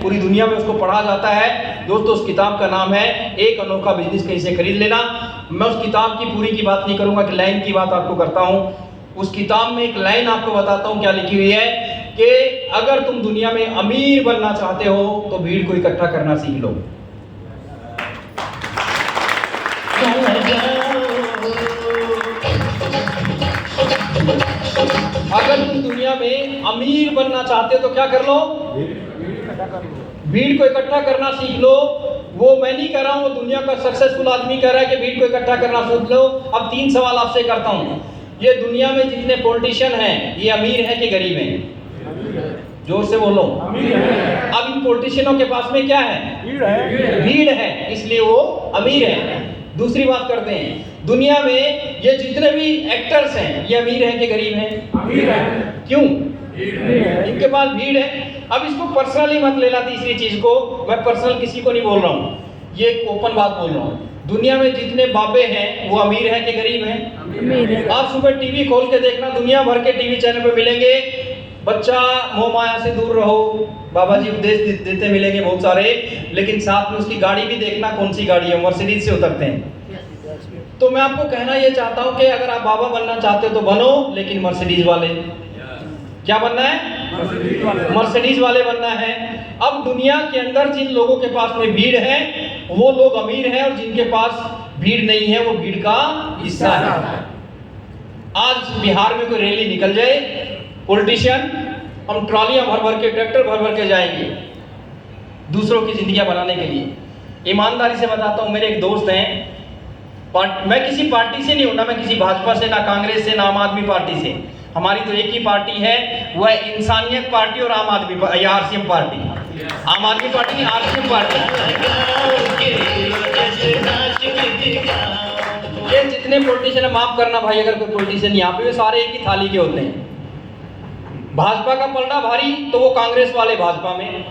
पूरी दुनिया में उसको पढ़ा जाता है। दोस्तों उस किताब का नाम है एक अनोखा बिजनेस, कहीं से खरीद लेना। मैं उस किताब की पूरी की बात नहीं करूंगा, कि लाइन की बात आपको करता हूं। उस किताब में एक लाइन आपको बताता हूं क्या लिखी हुई है, कि अगर तुम दुनिया में अमीर बनना चाहते हो तो भीड़ को इकट्ठा करना सीख लो। अगर तुम दुनिया में अमीर बनना चाहते हो तो क्या कर लो, भीड़ को इकट्ठा करना सीख लो। वो मैं नहीं कह रहा हूं, वो दुनिया का सक्सेसफुल आदमी कह रहा है कि भीड़ को इकट्ठा करना सीख लो। अब 3 सवाल आपसे करता हूं, ये दुनिया में जितने पॉलिटिशियन हैं ये अमीर हैं कि गरीब हैं? जोर से बोलो। अब इन पॉलिटिशियनों के पास में क्या है? भीड़ है, इसलिए वो अमीर है। दूसरी बात करते हैं, दुनिया में ये जितने भी एक्टर्स हैं ये अमीर हैं कि गरीब हैं? अमीर हैं। क्यों? इनके पास भीड़ है। अब इसको पर्सनली मत लेना, तीसरी चीज को मैं पर्सनल किसी को नहीं बोल रहा हूँ, ये ओपन बात बोल रहा हूँ। दुनिया में जितने बाबे हैं वो अमीर हैं कि गरीब हैं? अमीर हैं। आप सुबह टीवी खोल के देखना, दुनिया भर के टीवी चैनल पे मिलेंगे, बच्चा मोह माया से दूर रहो, बाबा जी उपदेश देते मिलेंगे बहुत सारे, लेकिन साथ में उसकी गाड़ी भी देखना, कौन सी गाड़ी है, मर्सिडीज से उतरते हैं। तो मैं आपको कहना ये चाहता हूं कि अगर आप बाबा बनना चाहते हो तो बनो, लेकिन मर्सिडीज वाले। क्या बनना है? मर्सिडीज वाले बनना है। अब दुनिया के अंदर जिन लोगों के पास में भीड़ है वो लोग अमीर हैं, और जिनके पास भीड़ नहीं है वो भीड़ का हिस्सा है। आज बिहार में कोई रैली निकल जाए, पॉलिटिशियन, हम ट्रॉलियां भर भर के, ट्रैक्टर भर भर के जाएंगे दूसरों की जिंदगियां बनाने के लिए। ईमानदारी से बताता हूं, मेरे एक दोस्त हैं, मैं किसी पार्टी से नहीं हूं, ना मैं किसी भाजपा से, ना कांग्रेस से, ना आम आदमी पार्टी से। हमारी तो एक ही पार्टी है, वह है इंसानियत पार्टी और आम आदमी आरसीएम पार्टी। आम आदमी पार्टी की आरसीएम पार्टी। ये जितने पॉलिटिशियन, माफ करना भाई अगर कोई पॉलिटिशियन यहाँ पे, वे सारे एक ही थाली के होते हैं। भाजपा का पलड़ा भारी तो वो कांग्रेस वाले भाजपा में,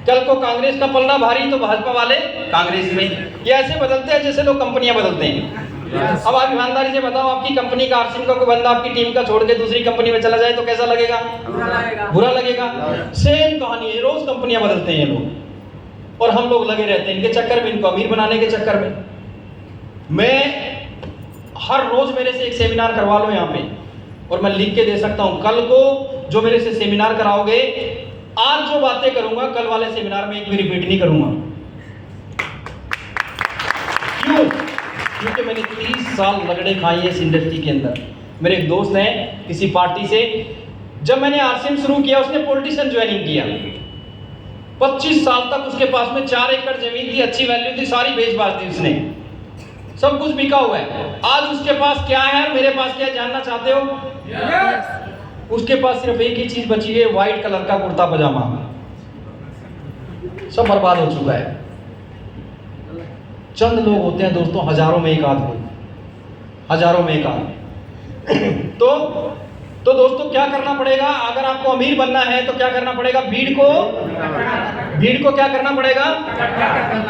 कल को कांग्रेस का पलड़ा भारी तो भाजपा वाले कांग्रेस में। ये ऐसे बदलते हैं जैसे लोग कंपनियां बदलते हैं। अब आप ईमानदारी से बताओ, आपकी कंपनी का आरसीएम का कोई बंदा आपकी टीम का छोड़ के दूसरी कंपनी में चला जाए तो कैसा लगेगा? बुरा लगेगा। सेम कहानी है, रोज कंपनियां बदलते हैं ये लोग, और हम लोग लगे रहते हैं इनके चक्कर में, इनको अमीर बनाने के चक्कर में। मैं हर रोज मेरे से एक सेमिनार करवा लो यहाँ पे, और मैं लिख के दे सकता हूँ, कल को जो मेरे से सेमिनार कराओगे, आज जो बातें करूंगा कल वाले सेमिनार में एक भी रिपीट नहीं करूंगा। क्यों? क्योंकि मैंने 30 साल लगड़े खाई है इस इंडस्ट्री के अंदर। मेरे एक दोस्त हैं किसी पार्टी से, जब मैंने आरसीएम शुरू किया उसने पॉलिटिशियन ज्वाइनिंग किया। 25 साल तक उसके पास में 4 एकड़ जमीन थी, अच्छी वैल्यू थी, सारी बेच बाच दी उसने, सब कुछ बिका हुआ है। आज उसके पास क्या है और मेरे पास क्या है, जानना चाहते हो? उसके पास सिर्फ एक ही चीज बची है, व्हाइट कलर का कुर्ता पजामा। सब बर्बाद हो चुका है। चंद लोग होते हैं दोस्तों, हजारों में एक आदमी, हजारों में एक आदमी। तो दोस्तों क्या करना पड़ेगा? अगर आपको अमीर बनना है तो क्या करना पड़ेगा? भीड़ को क्या करना पड़ेगा?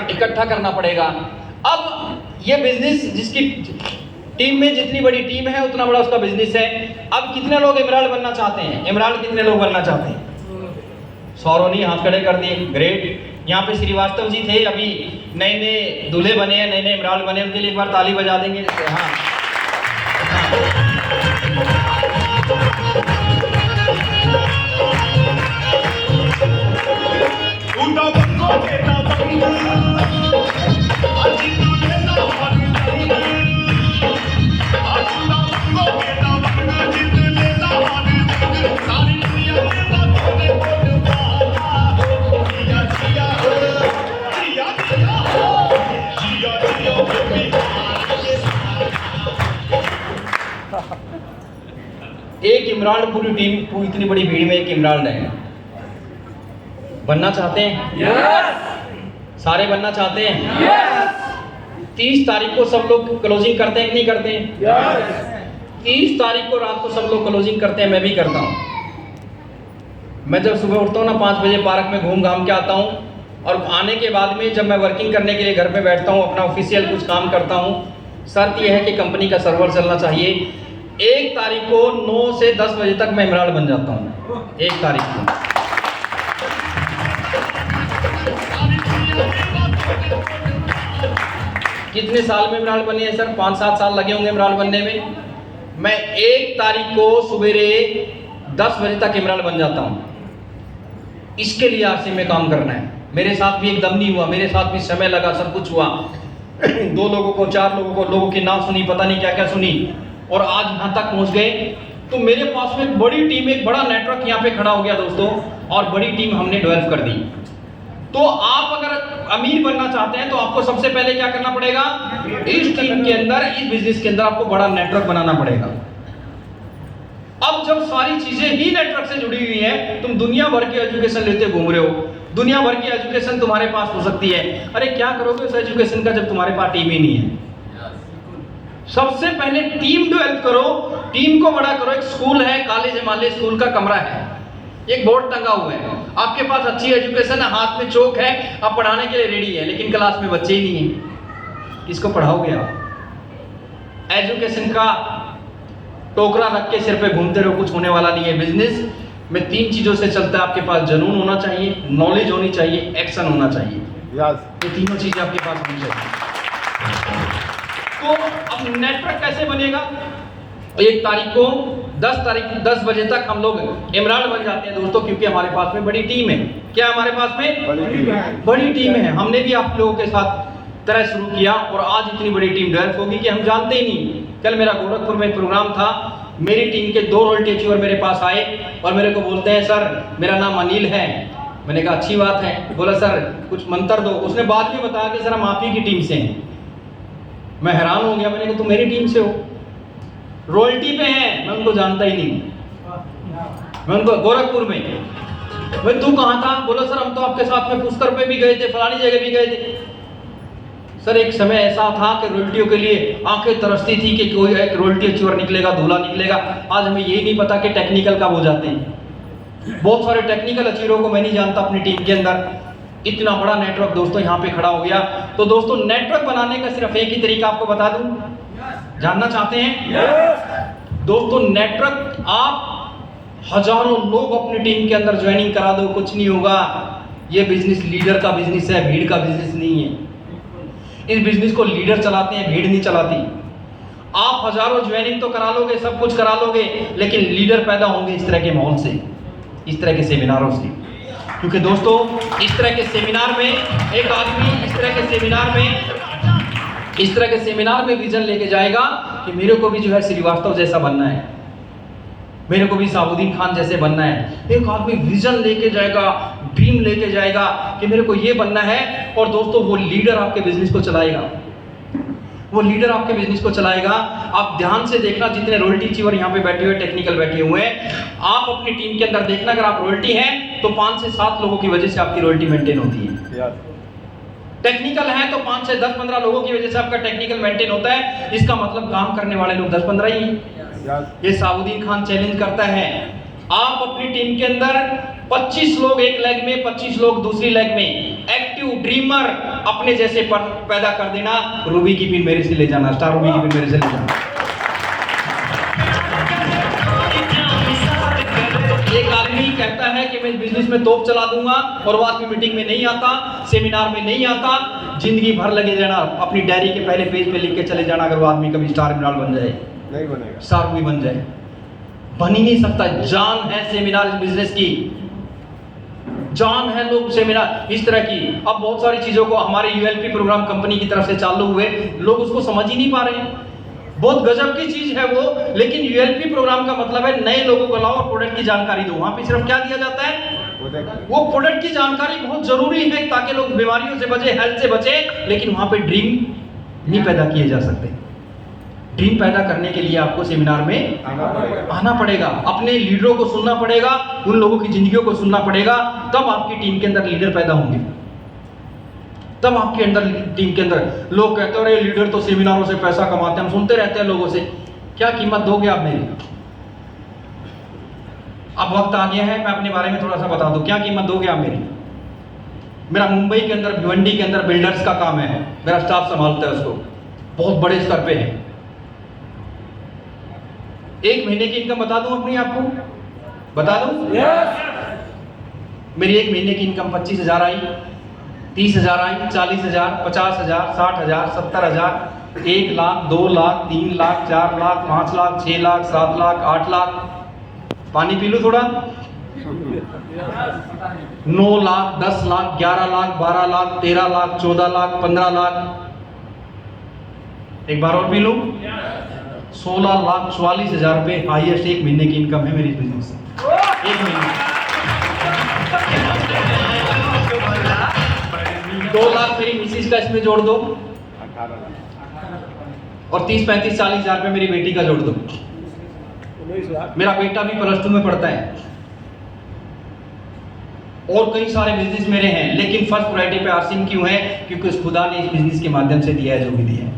इकट्ठा करना पड़ेगा। अब ये बिजनेस, जिसकी टीम में जितनी बड़ी टीम है उतना बड़ा उसका बिजनेस है। अब कितने लोग एमराल्ड बनना चाहते हैं? एमराल्ड कितने लोग बनना चाहते हैं? सौरव नहीं हाथ खड़े कर दिए, ग्रेट। यहाँ पे श्रीवास्तव जी थे, अभी नए नए दूल्हे बने हैं, नए नए एमराल्ड बने, उनके लिए एक बार ताली बजा देंगे। हाँ, एक इमराल्ड, पूरी टीम, इतनी बड़ी भीड़ में एक इमराल्ड है। बनना चाहते हैं? yes! सारे बनना चाहते हैं? yes! 30 तारीख को सब लोग क्लोजिंग करते हैं कि नहीं करते हैं? yes! 30 तारीख को रात को सब लोग क्लोजिंग करते हैं, मैं भी करता हूँ। मैं जब सुबह उठता हूँ ना 5 बजे, पार्क में घूम घाम के आता हूँ, और आने के बाद में जब मैं वर्किंग करने के लिए घर पे बैठता हूँ, अपना ऑफिशियल कुछ काम करता हूँ, शर्त यह है कि कंपनी का सर्वर चलना चाहिए। 1 तारीख को 9 से 10 बजे तक मैं इमराल्ड बन जाता हूँ। 1 तारीख को कितने साल में इमरान बने हैं सर? 5-7 साल लगे होंगे इमरान बनने में। मैं 1 तारीख को सवेरे 10 बजे तक इमरान बन जाता हूं। इसके लिए आरसी में काम करना है। मेरे साथ भी एकदम नहीं हुआ, मेरे साथ भी समय लगा, सब कुछ हुआ। 2 लोगों को, 4 लोगों को, लोगों की नाम सुनी, पता नहीं क्या क्या सुनी, और आज यहां तक पहुंच गए। तो मेरे पास में एक बड़ी टीम, एक बड़ा नेटवर्क यहाँ पे खड़ा हो गया दोस्तों, और बड़ी टीम हमने डेवलप कर दी। तो आप अगर अमीर बनना चाहते हैं तो आपको सबसे पहले क्या करना पड़ेगा? इस टीम के अंदर, इस बिजनेस के अंदर आपको बड़ा नेटवर्क बनाना पड़ेगा। अब जब सारी चीजें ही नेटवर्क से जुड़ी हुई हैं, तुम दुनिया भर की एजुकेशन लेते घूम रहे हो, दुनिया भर की एजुकेशन तुम्हारे पास हो सकती है, अरे क्या करोगे उस एजुकेशन का जब तुम्हारे पास टीम ही नहीं है? सबसे पहले टीम डेवलप करो, टीम को बड़ा करो। एक स्कूल है, कॉलेज है, मान लीजिए स्कूल का कमरा है, एक बोर्ड टंगा हुआ है, आपके पास अच्छी एजुकेशन है, हाथ में चौक है, आप पढ़ाने के लिए रेडी है, लेकिन क्लास में बच्चे ही नहीं है, किसको पढ़ाओगे आप? एजुकेशन का टोकरा रख के सिर पे घूमते रहो, कुछ होने वाला नहीं है। बिजनेस में 3 चीजों से चलता है, आपके पास जुनून होना चाहिए, नॉलेज होनी चाहिए, एक्शन होना चाहिए। ये तीनों चीजें आपके पास होनी चाहिए। तो अब नेटवर्क कैसे बनेगा? 1 तारीख को 10 बजे तक हम लोग इमरान बन जाते हैं दोस्तों, क्योंकि हमारे पास में बड़ी टीम है। क्या हमारे पास में बड़ी टीम है? हमने भी आप लोगों के साथ तरह शुरू किया, और आज इतनी बड़ी टीम डेवलप होगी कि हम जानते ही नहीं। कल मेरा गोरखपुर में प्रोग्राम था, मेरी टीम के 2 रॉयल्टी अचीवर मेरे पास आए और मेरे को बोलते हैं, सर मेरा नाम अनिल है। मैंने कहा अच्छी बात है। बोला सर कुछ मंत्र दो। उसने बाद में बताया कि सर हम आप ही की टीम से हैं। मैं हैरान हो गया, मैंने कहा तुम मेरी टीम से हो, रॉयल्टी पे हैं। मैं उनको जानता ही नहीं, मैं उनको गोरखपुर में। भाई तू कहाँ था? बोला सर हम तो आपके साथ में पुष्कर पे भी गए थे, फलानी जगह भी गए थे। सर एक समय ऐसा था कि रॉयल्टियों के लिए आंखें तरसती थी कि कोई एक रॉयल्टी अचीवर निकलेगा, दूल्हा निकलेगा। आज हमें यही नहीं पता कि टेक्निकल कब हो जाते हैं। बहुत सारे टेक्निकल अचीवरों को मैं नहीं जानता अपनी टीम के अंदर। इतना बड़ा नेटवर्क दोस्तों यहाँ पे खड़ा हो गया। तो दोस्तों नेटवर्क बनाने का सिर्फ एक ही तरीका आपको बता दूं, जानना चाहते हैं? दोस्तों नेटवर्क, आप हजारों लोग अपनी टीम के अंदर ज्वाइनिंग करा दो, कुछ नहीं होगा। ये बिजनेस लीडर का बिजनेस है, भीड़ का बिजनेस नहीं है। इस बिजनेस को लीडर चलाते हैं, भीड़ नहीं चलाती। आप हजारों ज्वाइनिंग तो करा लोगे, सब कुछ करा लोगे, लेकिन लीडर पैदा होंगे इस तरह के माहौल से, इस तरह के सेमिनारों से। क्योंकि दोस्तों इस तरह के सेमिनार में एक आदमी इस तरह के सेमिनार में विजन लेके जाएगा कि मेरे को भी जो है श्रीवास्तव जैसा बनना है, मेरे को भी साबुद्दीन खान जैसे बनना है। एक आदमी विजन लेके जाएगा, ड्रीम लेके जाएगा कि मेरे को ये बनना है। और दोस्तों वो लीडर आपके बिजनेस को चलाएगा, वो लीडर आपके बिजनेस को चलाएगा। आप ध्यान से देखना, जितने रॉयल्टी अचीवर यहाँ पे बैठे हुए, टेक्निकल बैठे हुए हैं, आप अपनी टीम के अंदर देखना, अगर आप रॉयल्टी हैं तो 5 से 7 लोगों की वजह से आपकी रॉयल्टी मेंटेन होती है। टेक्निकल है तो 5 से 10-15 लोगों की वजह से आपका टेक्निकल मेंटेन होता है। इसका मतलब काम करने वाले लोग 10-15 ही हैं। ये साबुद्दीन खान चैलेंज करता है, आप अपनी टीम के अंदर 25 लोग एक लेग में, 25 लोग दूसरी लेग में, एक्टिव ड्रीमर अपने जैसे पैदा कर देना। रूबी की पिन मेरे से ले जाना, स्टार रूबी की पिन मेरे से ले जाना। एक आदमी कहता है कि मैं इस बिजनेस में तोप चला दूंगा, और वो आदमी मीटिंग में नहीं आता, सेमिनार में नहीं आता, जिंदगी भर लगे रहना, अपनी डायरी के पहले पेज पे लिख के चले जाना, अगर वो आदमी कभी स्टार इमरान बन जाए, नहीं बनेगा, स्टार भी बन जाए, बन ही नहीं सकता। जान है सेमिनार बिजनेस की, जान है लोग सेमिनार इस तरह की। अब बहुत सारी चीजों को हमारे यूएलपी प्रोग्राम कंपनी की तरफ से चालू हुए, लोग उसको समझ ही नहीं पा रहे हैं। बहुत गजब की चीज है वो, लेकिन यूएलपी प्रोग्राम का मतलब है नए लोगों को लाओ और प्रोडक्ट की जानकारी दो। वहां पे सिर्फ क्या दिया जाता है? वो प्रोडक्ट की जानकारी बहुत जरूरी है ताकि लोग बीमारियों से बचे, हेल्थ से बचे, लेकिन वहां पे ड्रीम नहीं पैदा किए जा सकते। ड्रीम पैदा करने के लिए आपको सेमिनार में आना पड़ेगा, अपने लीडरों को सुनना पड़ेगा, उन लोगों की जिंदगियों को सुनना पड़ेगा, तब आपकी टीम के अंदर लीडर पैदा होंगे। तब आपके अंदर टीम के अंदर लोग कहते हैं अरे लीडर तो सेमिनारों से पैसा कमाते हैं। हम सुनते रहते हैं लोगों से, क्या कीमत दोगे आप मेरी? अब वक्त आ गया है, मैं अपने बारे में थोड़ा सा बता दूं, क्या कीमत दोगे आप मेरी? मेरा मुंबई के अंदर, भिवंडी के अंदर बिल्डर्स का काम है, मेरा स्टाफ संभालता है उसको, बहुत बड़े स्तर पे है। 1 महीने की इनकम बता दूं अपनी आपको, बता दूं? मेरी 1 महीने की इनकम 25,000 आई, 30,000 आई, 40,000, 50,000, 60,000, 70,000, 1 लाख, 2 लाख, 3 लाख, 4 लाख, 5 लाख, 6 लाख, 7 लाख, 8 लाख। पानी पी लो थोड़ा। 9 लाख, 10 लाख, 11 लाख, 12 लाख, 13 लाख, 14 लाख, 15 लाख। एक बार और पी लो। 16,44,000 रुपए हाईएस्ट एक महीने की इनकम है मेरी बिजनेस से, एक महीने। 2 लाख मेरी मिसिस का इसमें जोड़ दो, और 30, 35, 40,000 रुपए मेरी बेटी का जोड़ दो। मेरा बेटा भी +2 में पढ़ता है, और कई सारे बिजनेस मेरे हैं, लेकिन फर्स्ट प्रायोरिटी पे आरसीएम क्यों है? क्योंकि उस खुदा ने इस बिजनेस के माध्यम से दिया है जो भी दिया है।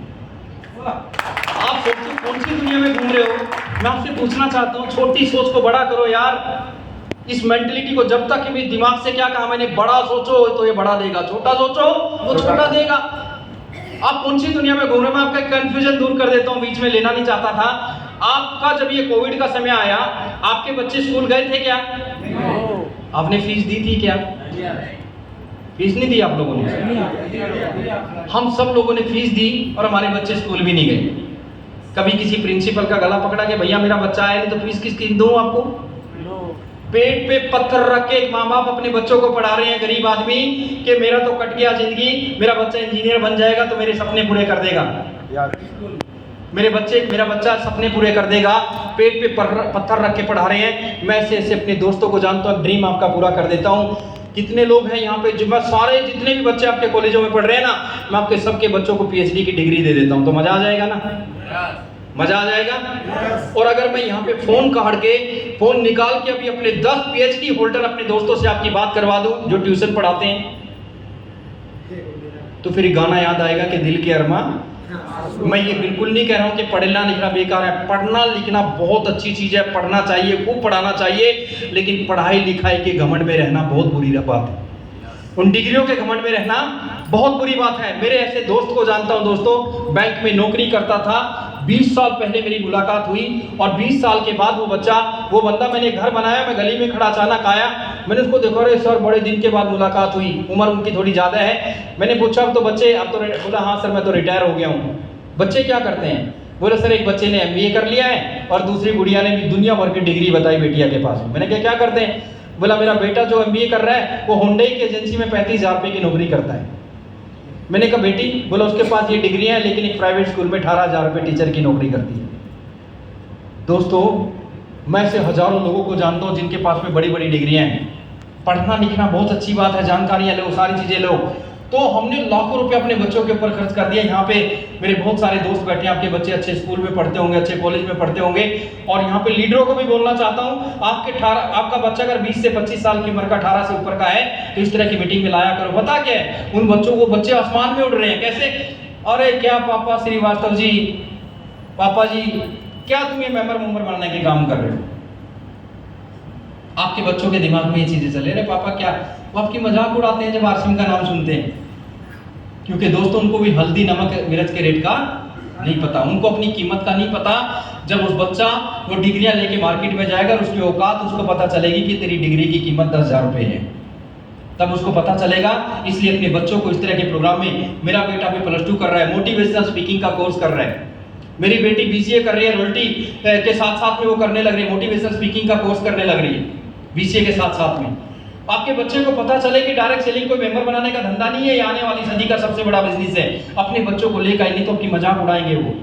आप सोचो कौन सी दुनिया में घूम रहे हो? मैं आपसे पूछना चाहता हूँ, छोटी सोच को बड़ा करो यार। इस मेंटलिटी को जब तक मेरे दिमाग से क्या कहा मैंने, बड़ा सोचो तो ये बड़ा देगा, छोटा सोचो वो छोटा देगा। आप कौन सी दुनिया में घूम रहे हो? मैं आपका कंफ्यूजन दूर कर देता हूँ, बीच में लेना नहीं चाहता था। आपका जब ये कोविड का समय आया, आपके बच्चे स्कूल गए थे क्या? आपने फीस दी थी क्या? फीस नहीं दी आप लोगों ने। हम सब लोगों ने फीस दी और हमारे बच्चे स्कूल भी नहीं गए। कभी किसी प्रिंसिपल का गला पकड़ा के भैया मेरा बच्चा आया नहीं तो फीस किसकी दूं आपको? पेट पे पत्थर रख के एक माँ बाप अपने बच्चों को पढ़ा रहे हैं, गरीब आदमी, कि मेरा तो कट गया जिंदगी, मेरा बच्चा इंजीनियर बन जाएगा तो मेरे सपने पूरे कर देगा, मेरा बच्चा सपने पूरे कर देगा। पेट पे पत्थर रख के पढ़ा रहे हैं। मैं ऐसे अपने दोस्तों को जानता हूँ, ड्रीम आपका पूरा कर देता हूँ। कितने लोग हैं यहाँ पे, जो मैं सारे जितने भी बच्चे आपके कॉलेजों में पढ़ रहे हैं ना, मैं आपके सबके बच्चों को पीएचडी की डिग्री दे देता हूँ। तो मजा आ जाएगा ना? मजा आ जाएगा। और अगर मैं यहाँ पे फोन निकाल के अभी अपने 10 पीएचडी होल्डर अपने दोस्तों से आपकी बात करवा दूं जो ट्यूशन पढ़ाते हैं, तो फिर गाना याद आएगा कि दिल के अरमा। मैं ये बिल्कुल नहीं कह रहा हूँ कि पढ़ना लिखना बेकार है, पढ़ना लिखना बहुत अच्छी चीज है, पढ़ना चाहिए, खूब पढ़ाना चाहिए, लेकिन पढ़ाई लिखाई के घमंड में रहना बहुत बुरी बात है। उन डिग्रियों के घमंड में रहना बहुत बुरी बात है। मेरे ऐसे दोस्त को जानता हूं दोस्तों, बैंक में नौकरी करता था। 20 साल पहले मेरी मुलाकात हुई और 20 साल के बाद वो बंदा, मैंने घर बनाया, मैं गली में खड़ा अचानक आया, मैंने उसको देखा, अरे सर बड़े दिन के बाद मुलाकात हुई, उम्र उनकी थोड़ी ज़्यादा है। मैंने पूछा अब तो बच्चे, अब तो बोला हाँ सर मैं तो रिटायर हो गया हूँ। बच्चे क्या करते हैं? बोले सर एक बच्चे ने MBA कर लिया है और दूसरी गुड़िया ने भी दुनिया भर की डिग्री बताई बेटिया के पास। मैंने क्या करते हैं? बोला मेरा बेटा जो MBA कर रहा है वो हुंडई की एजेंसी में 35,000 रुपये की नौकरी करता है। मैंने कहा बेटी? बोला उसके पास ये डिग्री है लेकिन एक प्राइवेट स्कूल में 18,000 रुपये टीचर की नौकरी करती है। दोस्तों मैं ऐसे हजारों लोगों को जानता हूँ जिनके पास में बड़ी बड़ी डिग्रियां हैं। पढ़ना लिखना बहुत अच्छी बात है, जानकारियाँ लो, सारी चीज़ें लो। तो हमने लाखों रुपए अपने बच्चों के ऊपर खर्च कर दिया। यहाँ पे मेरे बहुत सारे दोस्त बैठे हैं, आपके बच्चे अच्छे स्कूल में पढ़ते होंगे, अच्छे कॉलेज में पढ़ते होंगे। और यहाँ पे लीडरों को भी बोलना चाहता हूँ, आपका बच्चा अगर 20 से 25 साल की उम्र का, 18 से ऊपर का है, तो इस तरह की मीटिंग में लाया करो। पता क्या है उन बच्चों को? बच्चे आसमान में उड़ रहे हैं। कैसे? अरे क्या पापा श्रीवास्तव जी, पापा जी क्या तुम ये मेंबर बनने के काम कर रहे हो? आपके बच्चों के दिमाग में ये चीजें चले रहे, पापा क्या? वो आपकी मजाक उड़ाते हैं जब आरसीएम का नाम सुनते हैं, क्योंकि दोस्तों उनको भी हल्दी नमक मिर्च के रेट का नहीं पता, उनको अपनी कीमत का नहीं पता। जब उस बच्चा वो डिग्रियां लेके मार्केट में जाएगा और उसकी औकात उसको पता चलेगी कि तेरी डिग्री की कीमत 10,000 रुपये है, तब उसको पता चलेगा। इसलिए अपने बच्चों को इस तरह के प्रोग्राम में, मेरा बेटा भी +2 कर रहा है, मोटिवेशनल स्पीकिंग का कोर्स कर रहा है, मेरी बेटी BCA कर रही है, रॉयल्टी के साथ साथ में वो करने लग रही है, मोटिवेशनल स्पीकिंग का कोर्स करने लग रही है BCA के साथ साथ में। आपके बच्चे को पता चले कि डायरेक्ट सेलिंग कोई मेंबर बनाने का धंधा नहीं है, ये आने वाली सदी का सबसे बड़ा बिजनेस है। अपने बच्चों को लेकर नहीं तो आपकी मजाक उड़ाएंगे वो।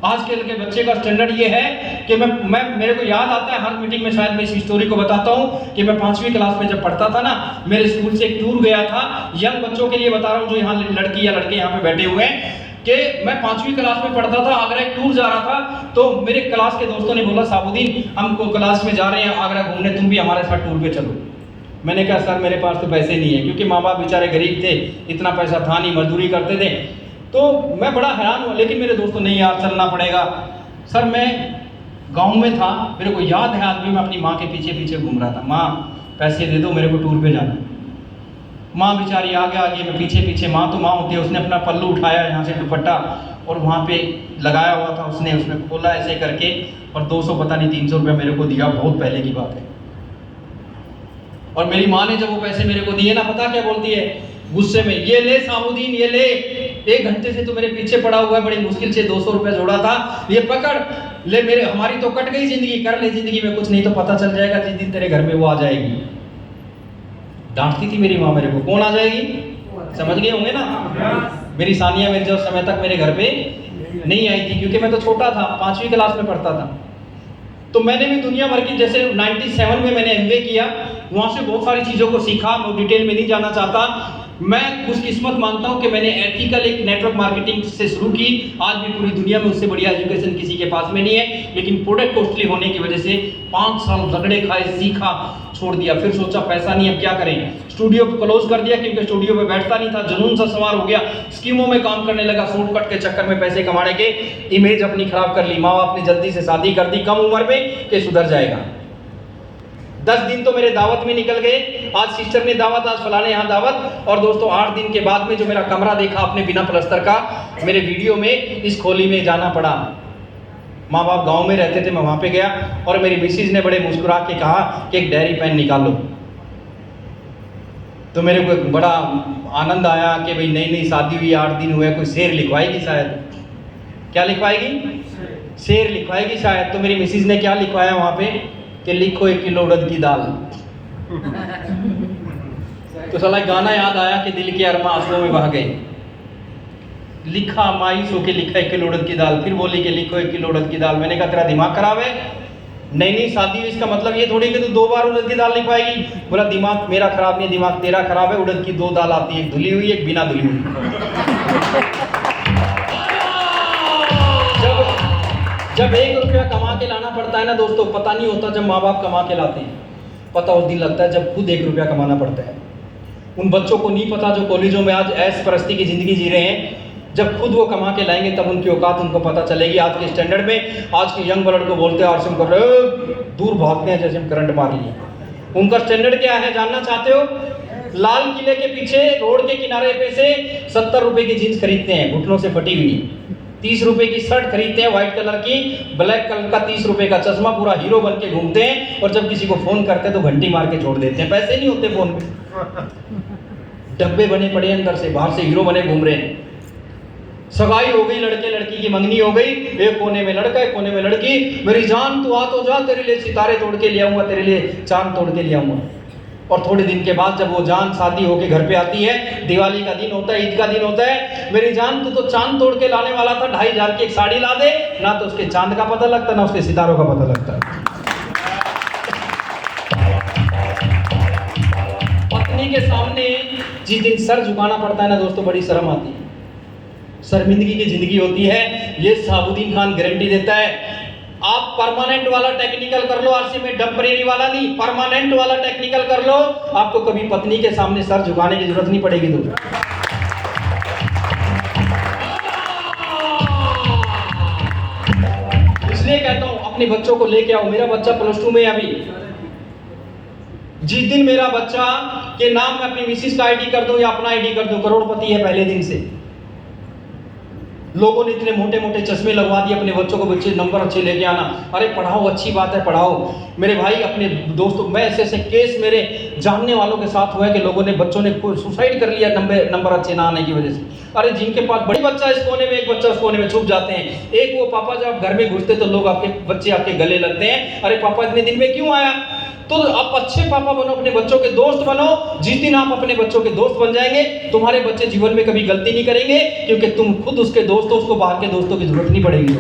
आजकल के बच्चे का स्टैंडर्ड ये है कि मैं मेरे को याद आता है हर मीटिंग में, शायद मैं इस स्टोरी को बताता हूँ कि मैं 5वीं क्लास में जब पढ़ता था ना, मेरे स्कूल से एक टूर गया था। यंग बच्चों के लिए बता रहा हूँ जो यहाँ लड़की या लड़के यहाँ पे बैठे हुए हैं, कि मैं 5वीं क्लास में पढ़ता था, आगरा एक टूर जा रहा था। तो मेरे क्लास के दोस्तों ने बोला साबुद्दीन हमको क्लास में जा रहे हैं आगरा घूमने, तुम भी हमारे साथ टूर पे चलो। मैंने कहा सर मेरे पास तो पैसे नहीं है, क्योंकि माँ बाप बेचारे गरीब थे, इतना पैसा था नहीं, मजदूरी करते थे। तो मैं बड़ा हैरान हुआ, लेकिन मेरे दोस्तों नहीं यार चलना पड़ेगा। सर मैं गाँव में था, मेरे को याद है आदमी, मैं अपनी माँ के पीछे पीछे घूम रहा था, माँ पैसे दे दो मेरे को टूर पे जाना। माँ बेचारी आगे आगे, मैं पीछे पीछे। माँ तो माँ होती है, उसने अपना पल्लू उठाया यहाँ से दुपट्टा और वहाँ पे लगाया हुआ था, उसमें खोला ऐसे करके और 200 पता नहीं 300 रुपये मेरे को दिया। बहुत पहले की बात है। और मेरी माँ ने जब वो पैसे मेरे को दिए ना, पता क्या बोलती है गुस्से में, ये ले साबुद्दीन ये ले, 1 घंटे से तो मेरे पीछे पड़ा हुआ है, बड़ी मुश्किल से 200 रुपया जोड़ा था, ये पकड़ ले, मेरे हमारी तो कट गई जिंदगी, कर ले जिंदगी में कुछ, नहीं तो पता चल जाएगा जिस दिन तेरे घर में वो आ जाएगी। डांटती थी मेरी माँ मेरे को। कौन आ जाएगी? समझ गए होंगे ना। मेरी सानिया मिर्जा उस समय तक मेरे घर पे नहीं आई थी, क्योंकि मैं तो छोटा था, 5वीं क्लास में पढ़ता था। तो मैंने भी दुनिया भर की, जैसे 97 में मैंने MBA किया, वहाँ से बहुत सारी चीज़ों को सीखा, मैं डिटेल में नहीं जाना चाहता। मैं खुशकिस्मत मानता हूँ कि मैंने एथिकल एक नेटवर्क मार्केटिंग से शुरू की। आज भी पूरी दुनिया में उससे बढ़िया एजुकेशन किसी के पास में नहीं है, लेकिन प्रोडक्ट कॉस्टली होने की वजह से 5 साल रगड़े खाए, सीखा, छोड़ दिया। फिर सोचा पैसा नहीं, अब क्या करें, स्टूडियो क्लोज कर दिया, क्योंकि स्टूडियो में बैठता नहीं था, जुनून सा सवार हो गया, स्कीमों में काम करने लगा, शॉर्टकट के चक्कर में पैसे कमाने के इमेज अपनी खराब कर ली। माँ बाप ने जल्दी से शादी कर दी कम उम्र में कि सुधर जाएगा। 10 दिन तो मेरे दावत में निकल गए, आज सिस्टर ने दावत, आज फलाने यहाँ दावत, और दोस्तों 8 दिन के बाद में जो मेरा कमरा देखा आपने बिना प्लस्तर का मेरे वीडियो में, इस खोली में जाना पड़ा। माँ बाप गांव में रहते थे, मैं वहाँ पे गया और मेरी मिसिज ने बड़े मुस्कुरा के कहा कि एक डायरी पेन निकालो। तो मेरे को बड़ा आनंद आया कि भाई नई नई शादी हुई, 8 दिन हुए, कोई शेर लिखवाएगी शायद। क्या लिखवाएगी? शेर लिखवाएगी शायद। तो मेरी मिसिज ने क्या लिखवाया वहाँ पे कि लिखो 1 किलो उड़द की दाल। तो साला गाना याद आया कि दिल के अरमा आंसुओं में बह गए। लिखा मायूस होके लिखा 1 किलो उड़द की दाल, फिर बोली कि लिखो 1 किलो उड़द की दाल। मैंने कहा तेरा दिमाग खराब है, नई नई शादी हुई, इसका मतलब ये थोड़ी कि तू 2 बार उड़द की दाल लिखवाएगी। बोला दिमाग मेरा खराब नहीं, दिमाग तेरा खराब है। उड़द की 2 दाल आती है, एक धुली हुई एक बिना धुली हुई। जब 1 रुपया कमा के लाना पड़ता है ना दोस्तों, पता नहीं होता जब माँ बाप कमा के लाते हैं, पता उस दिन लगता है जब खुद 1 रुपया कमाना पड़ता है। उन बच्चों को नहीं पता जो कॉलेजों में आज ऐश परस्ती की जिंदगी जी रहे हैं, जब खुद वो कमा के लाएंगे तब उनकी औकात उनको पता चलेगी। आज के स्टैंडर्ड में आज के यंग ब्लड को बोलते हैं और कर रहे हो, दूर भागते हैं जैसे हम करंट मार लिए। उनका स्टैंडर्ड क्या है जानना चाहते हो? लाल किले के पीछे रोड के किनारे पे से 70 रुपए की जीन्स खरीदते हैं घुटनों से फटी हुई, 30 रुपए की शर्ट खरीदते हैं व्हाइट कलर की, ब्लैक कलर का 30 रुपए का चश्मा, पूरा हीरो बन के घूमते हैं, और जब किसी को फोन करते हैं तो घंटी मार के छोड़ देते हैं। पैसे नहीं होते फोन पे, डब्बे बने पड़े अंदर से, बाहर से हीरो बने घूम रहे हैं। सगाई हो गई, लड़के लड़की की मंगनी हो गई, एक कोने में लड़का एक कोने में लड़की, मेरी जान तू आ तो जा, तेरे लिए सितारे तोड़ के ले आऊंगा, तेरे लिए चांद तोड़ के ले आऊंगा। और थोड़े दिन के बाद जब वो जान शादी होके घर पे आती है, दिवाली का दिन होता है, ईद का दिन होता है, मेरी जान तू तो चांद तोड़ के लाने वाला था, 2500 की एक साड़ी ला दे, ना तो उसके चांद का पता लगता ना उसके सितारों का पता लगता। पत्नी के सामने जिस दिन सर झुकाना पड़ता है ना दोस्तों, बड़ी शर्म आती है, शर्मिंदगी की जिंदगी होती है। ये साबुद्दीन खान गारंटी देता है। आप परमानेंट वाला टेक्निकल कर लो, आरसी में टेम्परेरी वाला नहीं, परमानेंट वाला टेक्निकल कर लो, आपको कभी पत्नी के सामने सर झुकाने की जरूरत नहीं पड़ेगी। इसलिए कहता हूं अपने बच्चों को लेके आओ। मेरा बच्चा +2 में अभी, जिस दिन मेरा बच्चा के नाम में अपनी मिसिस का आईडी कर दूं या अपना आईडी कर दूं, करोड़पति है पहले दिन से। लोगों ने इतने मोटे मोटे चश्मे लगवा दिए अपने बच्चों को, बच्चे नंबर अच्छे लेके आना, अरे पढ़ाओ, अच्छी बात है पढ़ाओ। मेरे भाई अपने दोस्तों, मैं ऐसे ऐसे केस मेरे जानने वालों के साथ हुआ है कि लोगों ने, बच्चों ने सुसाइड कर लिया नंबर अच्छे ना आने की वजह से। अरे जिनके पास बड़ी बच्चा इस कोने में, एक बच्चा उस कोने में छुप जाते हैं। एक वो पापा जब घर में घुसते तो लोग आपके बच्चे आपके गले लगते हैं, अरे पापा इतने दिन में क्यों आया? तो आप अच्छे पापा बनो, अपने बच्चों के दोस्त बनो। जिस दिन आप अपने बच्चों के दोस्त बन जाएंगे, तुम्हारे बच्चे जीवन में कभी गलती नहीं करेंगे, क्योंकि तुम खुद उसके दोस्त हो, उसको बाहर के दोस्तों की जरूरत नहीं पड़ेगी।